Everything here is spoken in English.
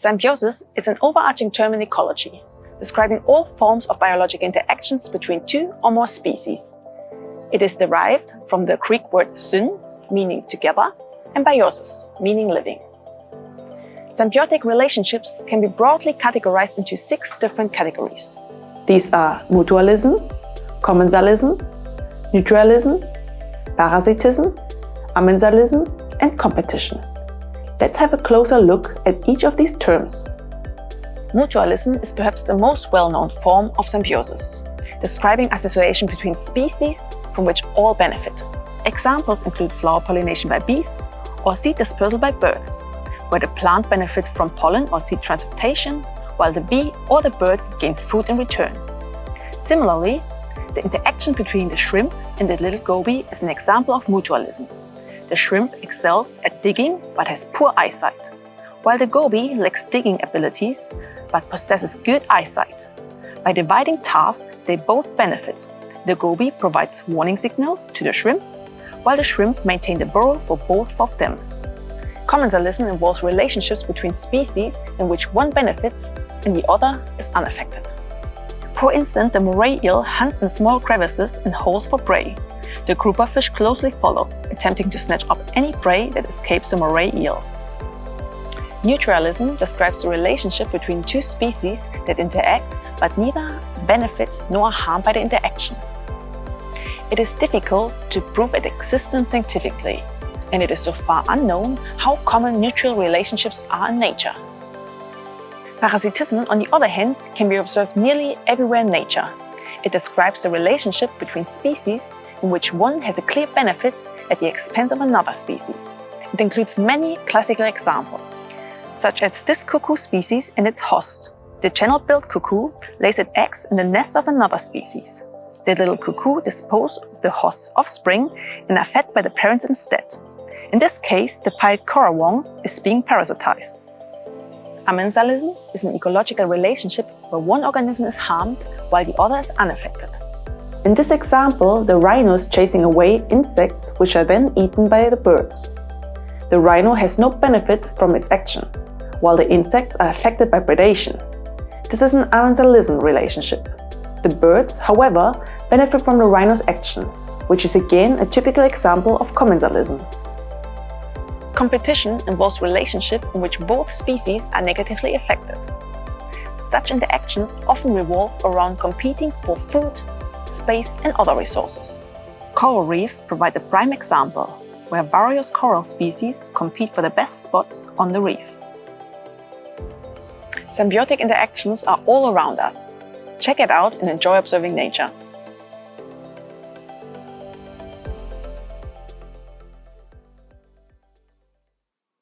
Symbiosis is an overarching term in ecology, describing all forms of biological interactions between two or more species. It is derived from the Greek word syn, meaning together, and biosis, meaning living. Symbiotic relationships can be broadly categorized into 6 different categories. These are mutualism, commensalism, neutralism, parasitism, amensalism, and competition. Let's have a closer look at each of these terms. Mutualism is perhaps the most well-known form of symbiosis, describing association between species from which all benefit. Examples include flower pollination by bees or seed dispersal by birds, where the plant benefits from pollen or seed transportation, while the bee or the bird gains food in return. Similarly, the interaction between the shrimp and the little goby is an example of mutualism. The shrimp excels at digging but has poor eyesight, while the goby lacks digging abilities but possesses good eyesight. By dividing tasks, they both benefit. The goby provides warning signals to the shrimp, while the shrimp maintains the burrow for both of them. Commensalism involves relationships between species in which one benefits and the other is unaffected. For instance, the moray eel hunts in small crevices and holes for prey. The grouper fish closely follow, attempting to snatch up any prey that escapes the moray eel. Neutralism describes the relationship between two species that interact but neither benefit nor are harmed by the interaction. It is difficult to prove its existence scientifically, and it is so far unknown how common neutral relationships are in nature. Parasitism, on the other hand, can be observed nearly everywhere in nature. It describes the relationship between species in which one has a clear benefit at the expense of another species. It includes many classical examples, such as this cuckoo species and its host. The channel-billed cuckoo lays its eggs in the nest of another species. The little cuckoo disposes of the host's offspring and are fed by the parents instead. In this case, the pied currawong is being parasitized. Amensalism is an ecological relationship where one organism is harmed while the other is unaffected. In this example, the rhino is chasing away insects which are then eaten by the birds. The rhino has no benefit from its action, while the insects are affected by predation. This is an amensalism relationship. The birds, however, benefit from the rhino's action, which is again a typical example of commensalism. Competition involves relationships in which both species are negatively affected. Such interactions often revolve around competing for food, space, and other resources. Coral reefs provide a prime example, where various coral species compete for the best spots on the reef. Symbiotic interactions are all around us. Check it out and enjoy observing nature.